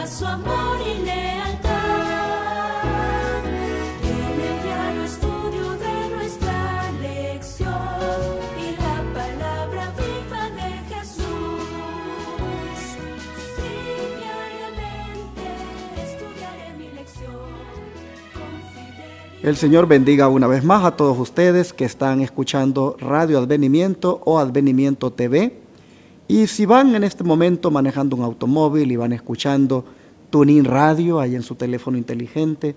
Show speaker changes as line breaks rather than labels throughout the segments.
su amor y lealtad. En el diario estudio de nuestra lección y la palabra viva de Jesús. Sí, diariamente estudiaré mi lección con fidelidad.
El Señor bendiga una vez más a todos ustedes que están escuchando Radio Advenimiento o Advenimiento TV. Y si van en este momento manejando un automóvil y van escuchando TuneIn Radio ahí en su teléfono inteligente,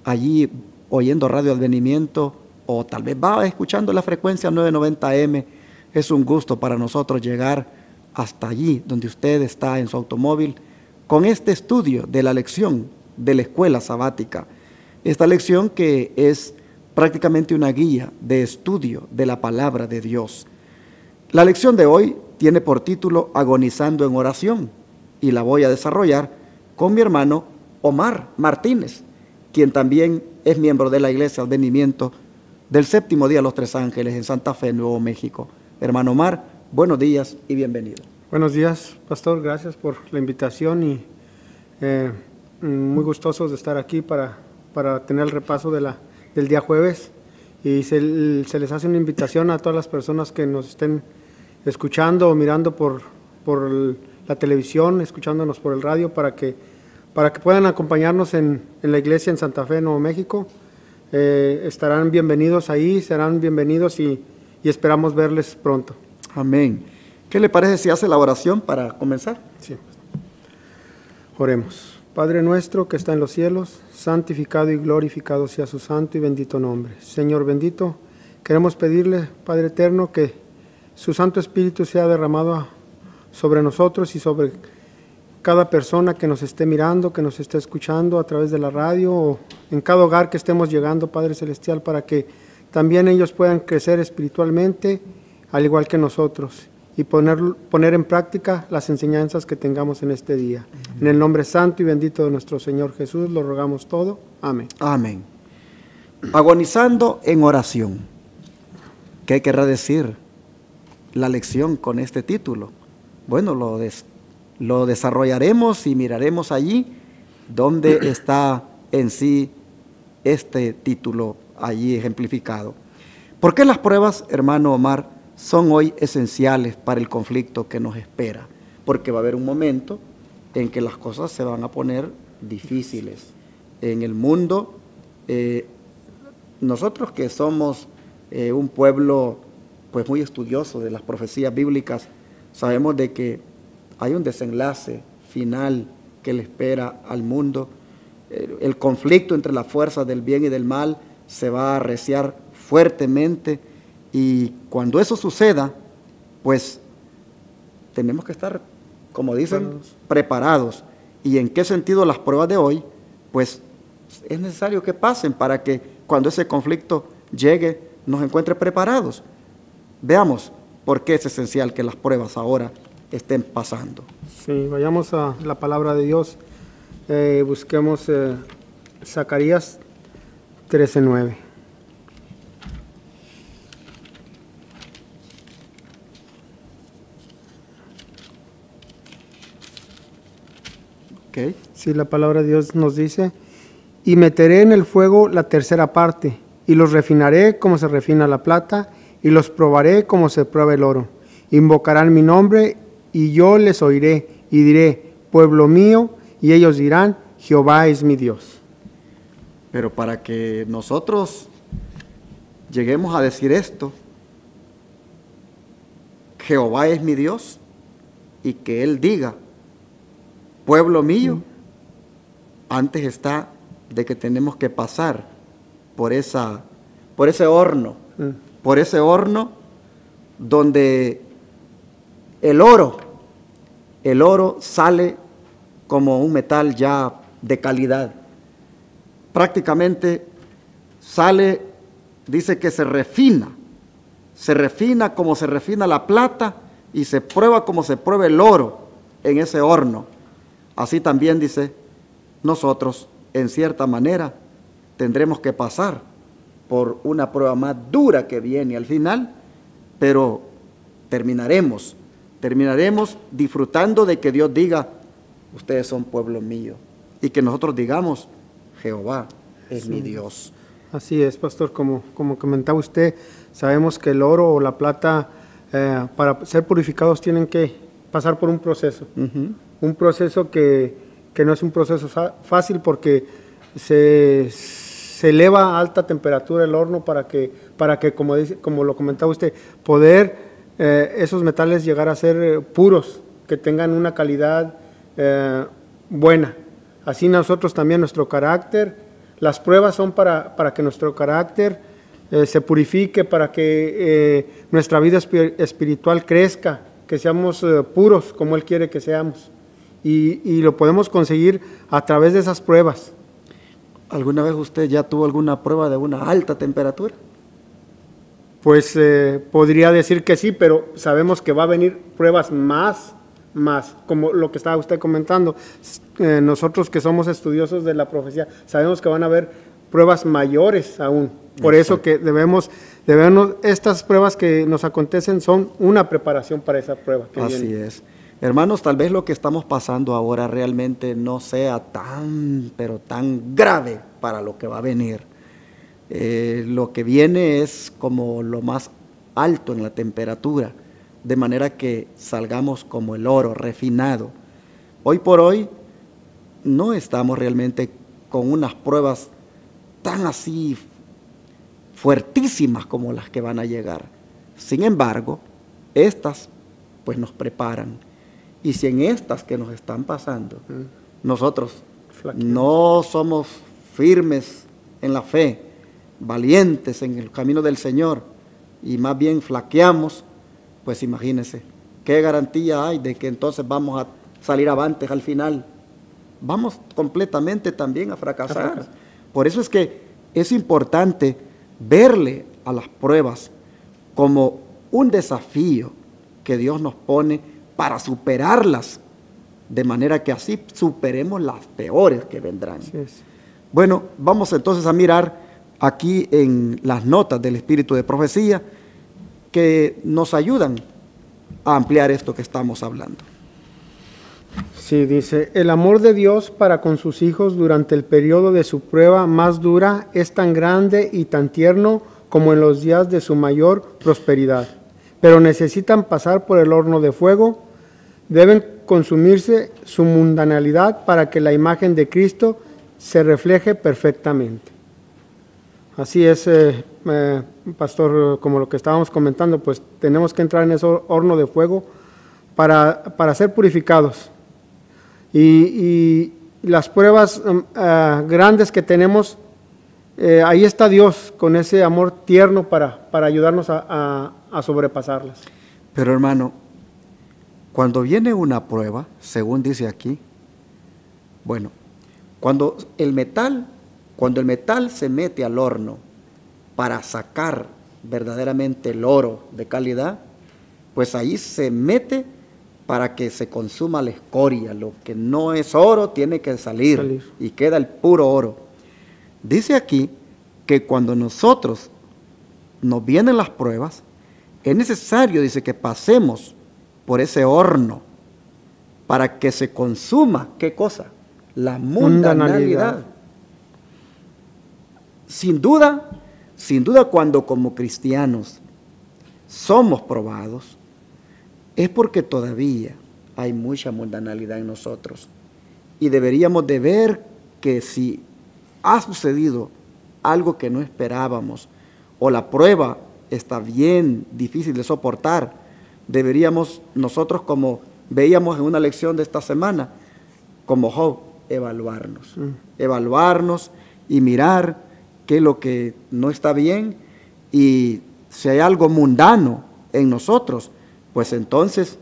allí oyendo Radio Advenimiento, o tal vez va escuchando la frecuencia 990M, es un gusto para nosotros llegar hasta allí donde usted está en su automóvil con este estudio de la lección de la escuela sabática. Esta lección que es prácticamente una guía de estudio de la palabra de Dios. La lección de hoy tiene por título Agonizando en oración y la voy a desarrollar con mi hermano Omar Martínez, quien también es miembro de la Iglesia Advenimiento del Séptimo Día de los Tres Ángeles en Santa Fe, Nuevo México. Hermano Omar, buenos días y bienvenido.
Buenos días, pastor, gracias por la invitación y muy gustosos de estar aquí para tener el repaso del día jueves, y se les hace una invitación a todas las personas que nos estén escuchando o mirando por la televisión, escuchándonos por el radio, para que puedan acompañarnos en la iglesia en Santa Fe, Nuevo México. Estarán bienvenidos ahí, serán bienvenidos y esperamos verles pronto.
Amén. ¿Qué le parece si hace la oración para comenzar?
Sí. Oremos. Padre nuestro que está en los cielos, santificado y glorificado sea su santo y bendito nombre. Señor bendito, queremos pedirle, Padre eterno, que su Santo Espíritu sea derramado sobre nosotros y sobre cada persona que nos esté mirando, que nos esté escuchando a través de la radio o en cada hogar que estemos llegando, Padre Celestial, para que también ellos puedan crecer espiritualmente, al igual que nosotros, y poner en práctica las enseñanzas que tengamos en este día. En el nombre santo y bendito de nuestro Señor Jesús lo rogamos todo. Amén.
Amén. Agonizando en oración. ¿Qué querrá decir la lección con este título? Bueno, lo desarrollaremos y miraremos allí donde está en sí este título allí ejemplificado. ¿Por qué las pruebas, hermano Omar, son hoy esenciales para el conflicto que nos espera? Porque va a haber un momento en que las cosas se van a poner difíciles. En el mundo, nosotros que somos un pueblo pues muy estudioso de las profecías bíblicas, sabemos de que hay un desenlace final que le espera al mundo. El conflicto entre las fuerzas del bien y del mal se va a arreciar fuertemente, y cuando eso suceda, pues tenemos que estar, como dicen, preparados. ¿Y en qué sentido las pruebas de hoy? Pues es necesario que pasen para que cuando ese conflicto llegue nos encuentre preparados. Veamos por qué es esencial que las pruebas ahora estén pasando.
Sí, vayamos a la palabra de Dios. Busquemos Zacarías 13:9.
Okay.
Sí, la palabra de Dios nos dice: y meteré en el fuego la tercera parte, y los refinaré como se refina la plata, y los probaré como se prueba el oro. Invocarán mi nombre, y yo les oiré, y diré: pueblo mío, y ellos dirán: Jehová es mi Dios.
Pero para que nosotros lleguemos a decir esto, Jehová es mi Dios, y que Él diga: pueblo mío, antes está de que tenemos que pasar por ese horno, por ese horno donde el oro sale como un metal ya de calidad. Prácticamente sale, dice que se refina como se refina la plata y se prueba como se prueba el oro en ese horno. Así también dice, nosotros en cierta manera tendremos que pasar por una prueba más dura que viene al final, pero terminaremos disfrutando de que Dios diga: ustedes son pueblo mío. Y que nosotros digamos, Jehová es mi Dios.
Así es, pastor, como comentaba usted, sabemos que el oro o la plata, para ser purificados tienen que pasar por un proceso. Un proceso que no es un proceso fácil, porque se eleva a alta temperatura el horno para que como lo comentaba usted, poder esos metales llegar a ser puros, que tengan una calidad buena. Así nosotros también, nuestro carácter, las pruebas son para que nuestro carácter se purifique, para que nuestra vida espiritual crezca, que seamos puros como Él quiere que seamos. Y lo podemos conseguir a través de esas pruebas.
¿Alguna vez usted ya tuvo alguna prueba de una alta temperatura?
Pues podría decir que sí, pero sabemos que va a venir pruebas más, como lo que estaba usted comentando. Nosotros que somos estudiosos de la profecía, sabemos que van a haber pruebas mayores aún. Por eso que debemos, estas pruebas que nos acontecen son una preparación para esa prueba que
Así
viene.
es. Hermanos, tal vez lo que estamos pasando ahora realmente no sea pero tan grave para lo que va a venir. Lo que viene es como lo más alto en la temperatura, de manera que salgamos como el oro refinado. Hoy por hoy no estamos realmente con unas pruebas tan así fuertísimas como las que van a llegar. Sin embargo, estas pues nos preparan. Y si en estas que nos están pasando, nosotros no somos firmes en la fe, valientes en el camino del Señor, y más bien flaqueamos, pues imagínense, ¿qué garantía hay de que entonces vamos a salir avantes al final? Vamos completamente también a fracasar. Por eso es que es importante verle a las pruebas como un desafío que Dios nos pone para superarlas, de manera que así superemos las peores que vendrán.
Así es.
Bueno, vamos entonces a mirar aquí en las notas del Espíritu de Profecía que nos ayudan a ampliar esto que estamos hablando.
Sí, dice, el amor de Dios para con sus hijos durante el periodo de su prueba más dura es tan grande y tan tierno como en los días de su mayor prosperidad. Pero necesitan pasar por el horno de fuego, deben consumirse su mundanalidad para que la imagen de Cristo se refleje perfectamente. Así es, pastor, como lo que estábamos comentando, pues tenemos que entrar en ese horno de fuego para ser purificados. Y las pruebas grandes que tenemos, ahí está Dios con ese amor tierno para ayudarnos a sobrepasarlas.
Pero hermano, cuando viene una prueba, según dice aquí, bueno, cuando el metal se mete al horno para sacar verdaderamente el oro de calidad, pues ahí se mete para que se consuma la escoria. Lo que no es oro tiene que salir y queda el puro oro. Dice aquí que cuando nosotros nos vienen las pruebas, es necesario, dice, que pasemos por ese horno para que se consuma, ¿qué cosa? La mundanalidad. Sin duda, cuando como cristianos somos probados, es porque todavía hay mucha mundanalidad en nosotros. Y deberíamos de ver que si ha sucedido algo que no esperábamos, o la prueba está bien difícil de soportar, deberíamos nosotros, como veíamos en una lección de esta semana, como Job, evaluarnos y mirar qué es lo que no está bien, y si hay algo mundano en nosotros, pues entonces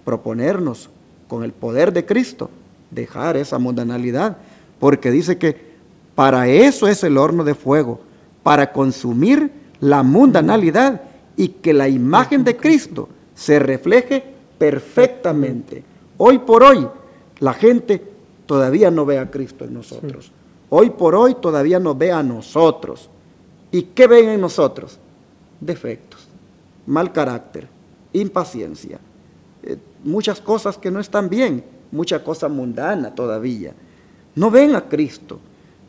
proponernos con el poder de Cristo dejar esa mundanalidad, porque dice que para eso es el horno de fuego, para consumir la mundanalidad y que la imagen de Cristo se refleje perfectamente. Hoy por hoy la gente todavía no ve a Cristo en nosotros. Hoy por hoy todavía nos ve a nosotros. ¿Y qué ven en nosotros? Defectos, mal carácter, impaciencia, muchas cosas que no están bien mucha cosa mundana todavía. No ven a Cristo,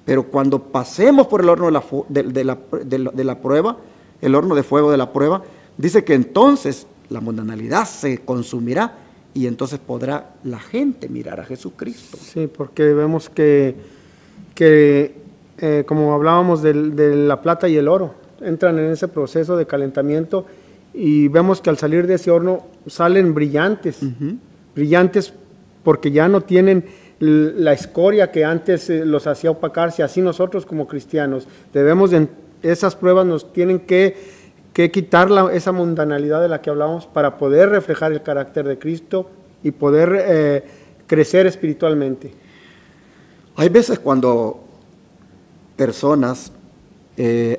pero cuando pasemos por el horno de la prueba, el horno de fuego de la prueba, dice que entonces la mundanalidad se consumirá y entonces podrá la gente mirar a Jesucristo.
Sí, porque vemos que como hablábamos de la plata y el oro, entran en ese proceso de calentamiento y vemos que al salir de ese horno salen brillantes, brillantes porque ya no tienen la escoria que antes los hacía opacarse. Así nosotros como cristianos debemos, esas pruebas nos tienen que quitar esa mundanalidad de la que hablamos para poder reflejar el carácter de Cristo y poder crecer espiritualmente.
Hay veces cuando personas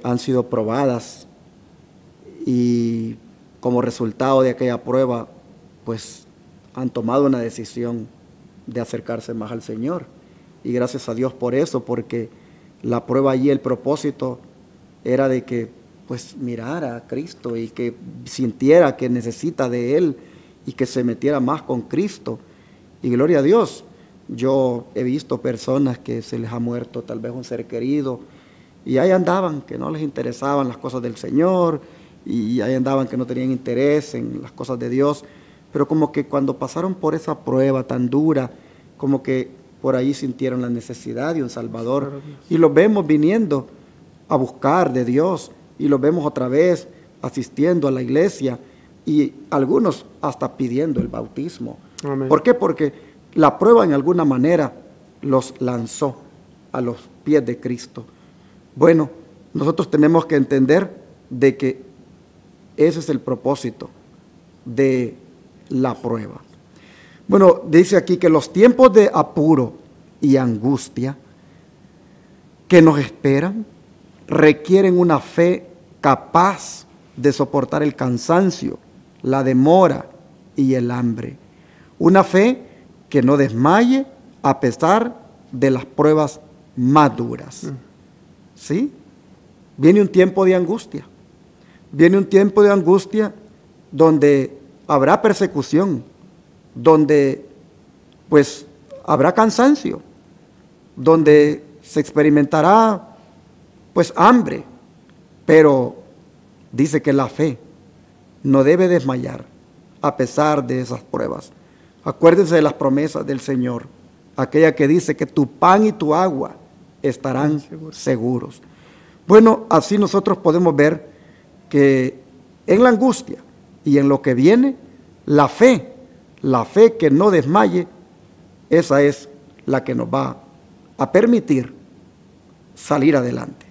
han sido probadas y como resultado de aquella prueba, pues han tomado una decisión de acercarse más al Señor. Y gracias a Dios por eso, porque la prueba allí, el propósito era de que pues mirara a Cristo y que sintiera que necesita de Él y que se metiera más con Cristo. Y gloria a Dios, yo he visto personas que se les ha muerto tal vez un ser querido y ahí andaban, que no les interesaban las cosas del Señor y ahí andaban que no tenían interés en las cosas de Dios, pero como que cuando pasaron por esa prueba tan dura, como que por ahí sintieron la necesidad de un Salvador y los vemos viniendo a buscar de Dios y los vemos otra vez asistiendo a la iglesia y algunos hasta pidiendo el bautismo.
Amén.
¿Por qué? Porque la prueba en alguna manera los lanzó a los pies de Cristo. Bueno, nosotros tenemos que entender de que ese es el propósito de la prueba. Bueno, dice aquí que los tiempos de apuro y angustia que nos esperan requieren una fe capaz de soportar el cansancio, la demora y el hambre. Una fe que no desmaye a pesar de las pruebas más duras. ¿Sí? Viene un tiempo de angustia. Viene un tiempo de angustia donde habrá persecución, donde pues habrá cansancio, donde se experimentará pues hambre, pero dice que la fe no debe desmayar a pesar de esas pruebas. Acuérdense de las promesas del Señor, aquella que dice que tu pan y tu agua estarán seguros. Bueno, así nosotros podemos ver que en la angustia y en lo que viene, la fe que no desmaye, esa es la que nos va a permitir salir adelante.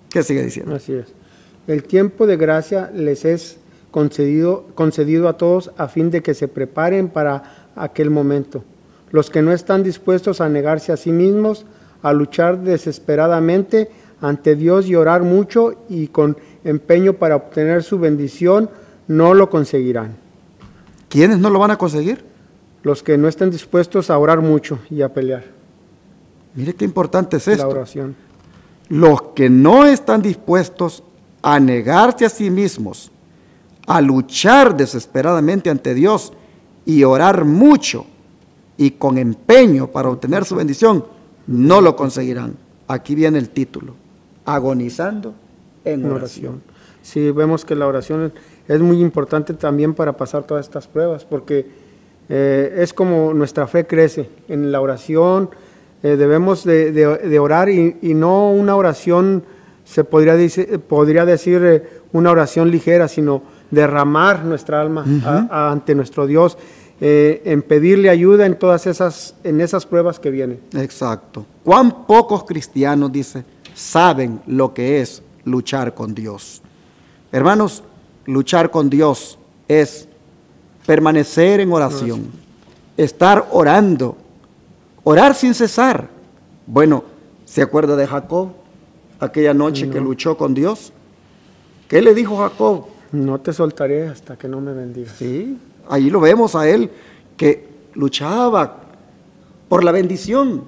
¿Qué sigue diciendo?
Así es. El tiempo de gracia les es concedido a todos a fin de que se preparen para aquel momento. Los que no están dispuestos a negarse a sí mismos, a luchar desesperadamente ante Dios y orar mucho y con empeño para obtener su bendición, no lo conseguirán.
¿Quiénes no lo van a conseguir?
Los que no estén dispuestos a orar mucho y a pelear.
Mire qué importante es esto.
La oración.
Los que no están dispuestos a negarse a sí mismos, a luchar desesperadamente ante Dios y orar mucho y con empeño para obtener su bendición, no lo conseguirán. Aquí viene el título, agonizando en oración.
Sí, vemos que la oración es muy importante también para pasar todas estas pruebas, porque es como nuestra fe crece en la oración. Debemos de orar y no una oración, se podría decir una oración ligera, sino derramar nuestra alma ante nuestro Dios, en pedirle ayuda en todas esas pruebas que vienen.
Exacto. ¿Cuán pocos cristianos, dice, saben lo que es luchar con Dios? Hermanos, luchar con Dios es permanecer en oración, estar orando, orar sin cesar. Bueno, ¿se acuerda de Jacob? Aquella noche que luchó con Dios. ¿Qué le dijo Jacob?
No te soltaré hasta que no me bendigas.
Sí, ahí lo vemos a él que luchaba por la bendición.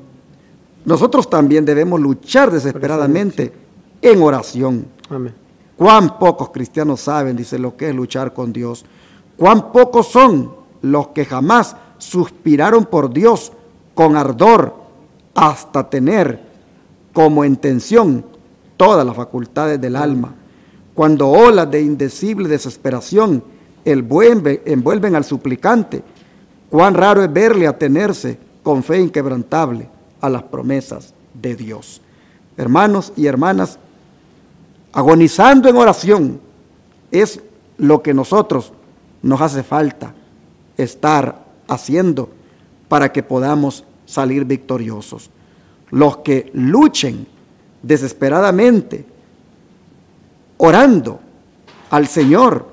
Nosotros también debemos luchar desesperadamente en oración.
Amén.
Cuán pocos cristianos saben, dice, lo que es luchar con Dios. Cuán pocos son los que jamás suspiraron por Dios con ardor hasta tener como intención todas las facultades del alma. Cuando olas de indecible desesperación envuelven al suplicante, cuán raro es verle atenerse con fe inquebrantable a las promesas de Dios. Hermanos y hermanas, agonizando en oración es lo que nosotros nos hace falta estar haciendo para que podamos salir victoriosos. Los que luchen desesperadamente, orando al Señor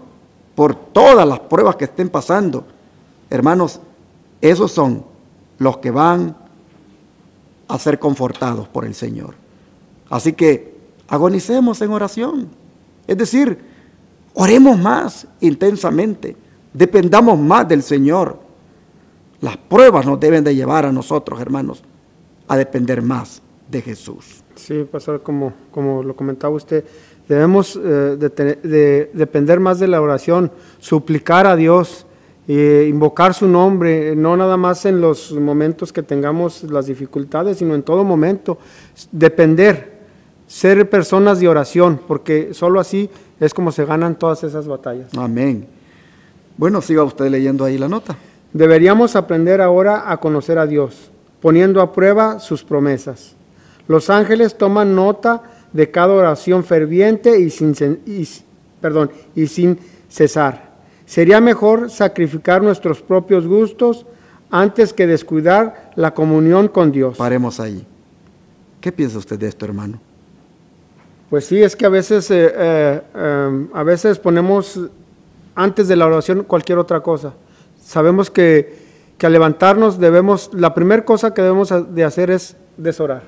por todas las pruebas que estén pasando, hermanos, esos son los que van a ser confortados por el Señor. Así que agonicemos en oración, es decir, oremos más intensamente, dependamos más del Señor. Las pruebas nos deben de llevar a nosotros, hermanos, a depender más de Jesús.
Sí, pastor, como lo comentaba usted, debemos de depender más de la oración, suplicar a Dios, invocar su nombre, no nada más en los momentos que tengamos las dificultades, sino en todo momento, depender, ser personas de oración, porque solo así es como se ganan todas esas batallas.
Amén. Bueno, siga usted leyendo ahí la nota.
Deberíamos aprender ahora a conocer a Dios, poniendo a prueba sus promesas. Los ángeles toman nota de cada oración ferviente y sin cesar. Sería mejor sacrificar nuestros propios gustos antes que descuidar la comunión con Dios.
Paremos ahí. ¿Qué piensa usted de esto, hermano?
Pues sí, es que a veces ponemos antes de la oración cualquier otra cosa. Sabemos que al levantarnos la primera cosa que debemos de hacer es desorar.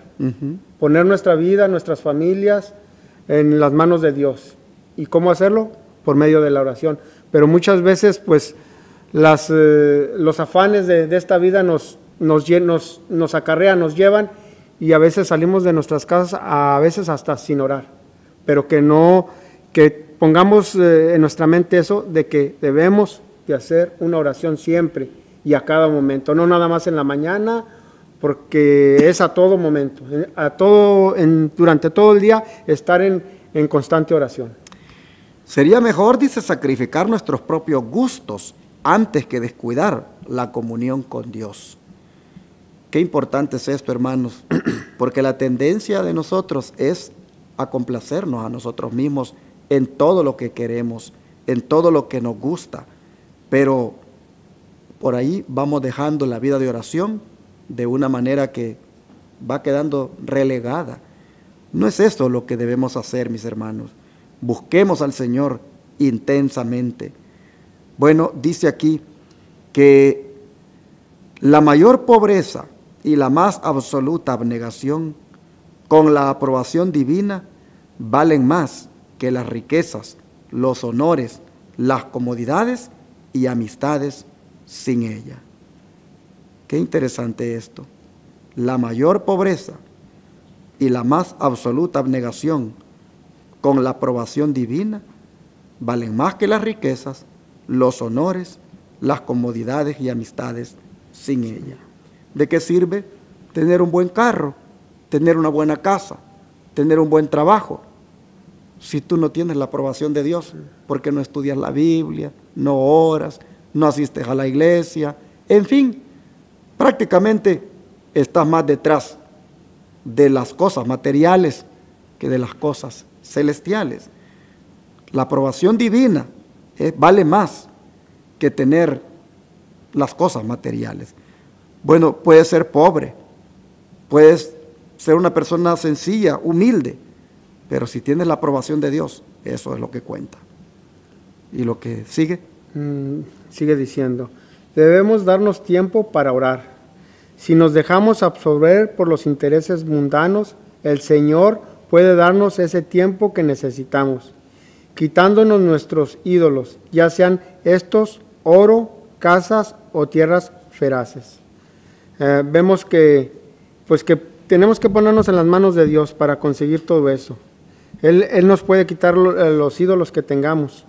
Poner nuestra vida, nuestras familias en las manos de Dios. ¿Y cómo hacerlo? Por medio de la oración. Pero muchas veces, pues, los afanes de esta vida nos acarrean, nos llevan, y a veces salimos de nuestras casas, a veces hasta sin orar. Pero que pongamos en nuestra mente eso de que debemos de hacer una oración siempre y a cada momento, no nada más en la mañana, porque es a todo momento, durante todo el día estar en constante oración.
Sería mejor, dice, sacrificar nuestros propios gustos antes que descuidar la comunión con Dios. Qué importante es esto, hermanos, porque la tendencia de nosotros es a complacernos a nosotros mismos en todo lo que queremos, en todo lo que nos gusta, pero por ahí vamos dejando la vida de oración de una manera que va quedando relegada. No es eso lo que debemos hacer, mis hermanos. Busquemos al Señor intensamente. Bueno, dice aquí que la mayor pobreza y la más absoluta abnegación con la aprobación divina valen más que las riquezas, los honores, las comodidades y amistades sin ella. Qué interesante esto. La mayor pobreza y la más absoluta abnegación con la aprobación divina valen más que las riquezas, los honores, las comodidades y amistades sin ella. ¿De qué sirve tener un buen carro, tener una buena casa, tener un buen trabajo, si tú no tienes la aprobación de Dios? Porque no estudias la Biblia, no oras, no asistes a la iglesia, en fin, prácticamente estás más detrás de las cosas materiales que de las cosas celestiales. La aprobación divina vale más que tener las cosas materiales. Bueno, puedes ser pobre, puedes ser una persona sencilla, humilde, pero si tienes la aprobación de Dios, eso es lo que cuenta. ¿Y lo que sigue?
Sigue diciendo, debemos darnos tiempo para orar. Si nos dejamos absorber por los intereses mundanos, el Señor puede darnos ese tiempo que necesitamos, quitándonos nuestros ídolos, ya sean estos oro, casas o tierras feraces. Vemos que tenemos que ponernos en las manos de Dios para conseguir todo eso. Él nos puede quitar los ídolos que tengamos,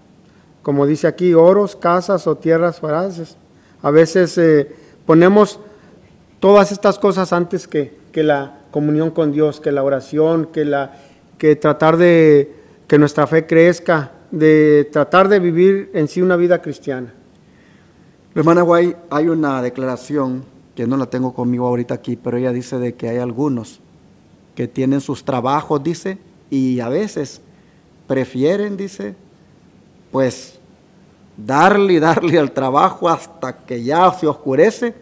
como dice aquí, oros, casas o tierras feraces. A veces ponemos todas estas cosas antes que la comunión con Dios, que la oración, que tratar de que nuestra fe crezca, de tratar de vivir en sí una vida cristiana.
Hermana Guay, hay una declaración que no la tengo conmigo ahorita aquí, pero ella dice de que hay algunos que tienen sus trabajos, dice, y a veces prefieren, dice, pues darle al trabajo hasta que ya se oscurece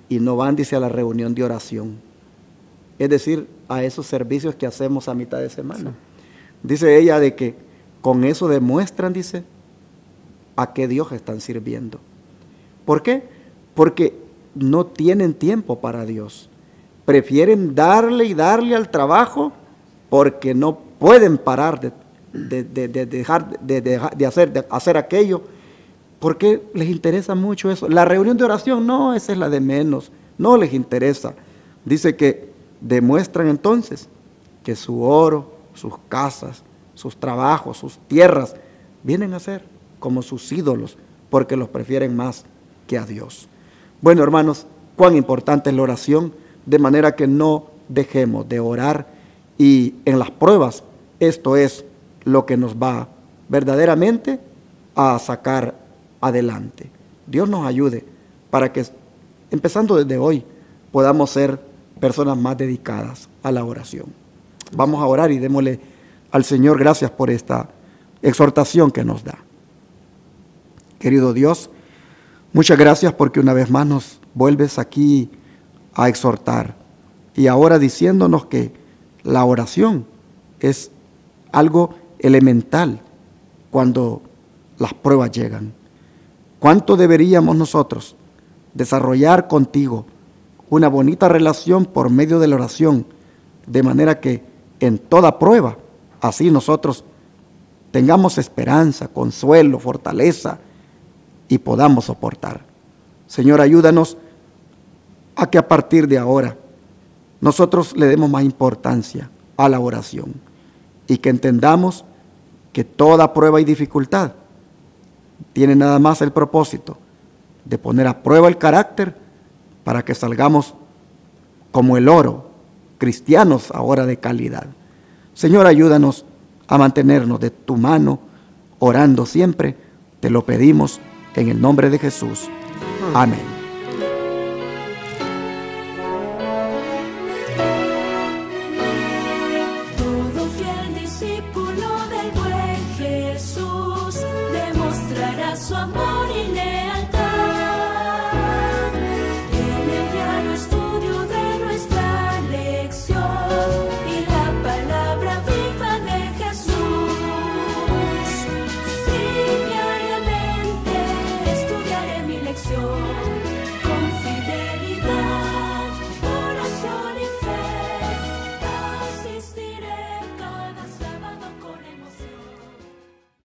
y no van, dice, a la reunión de oración. Es decir, a esos servicios que hacemos a mitad de semana. Sí. Dice ella de que con eso demuestran, dice, a qué Dios están sirviendo. ¿Por qué? Porque no tienen tiempo para Dios. Prefieren darle al trabajo porque no pueden parar de hacer aquello, porque les interesa mucho eso. La reunión de oración, no, esa es la de menos, no les interesa. Dice que demuestran entonces que su oro, sus casas, sus trabajos, sus tierras, vienen a ser como sus ídolos, porque los prefieren más que a Dios. Bueno, hermanos, cuán importante es la oración, de manera que no dejemos de orar, y en las pruebas esto es lo que nos va verdaderamente a sacar adelante. Dios nos ayude para que, empezando desde hoy, podamos ser personas más dedicadas a la oración. Vamos a orar y démosle al Señor gracias por esta exhortación que nos da. Querido Dios, muchas gracias porque una vez más nos vuelves aquí a exhortar, y ahora diciéndonos que la oración es algo elemental cuando las pruebas llegan. ¿Cuánto deberíamos nosotros desarrollar contigo una bonita relación por medio de la oración, de manera que en toda prueba, así nosotros tengamos esperanza, consuelo, fortaleza y podamos soportar? Señor, ayúdanos a que a partir de ahora nosotros le demos más importancia a la oración y que entendamos que toda prueba y dificultad tiene nada más el propósito de poner a prueba el carácter para que salgamos como el oro, cristianos ahora de calidad. Señor, ayúdanos a mantenernos de tu mano, orando siempre. Te lo pedimos en el nombre de Jesús. Amén.
Todo fiel discípulo del buen Jesús demostrará su amor y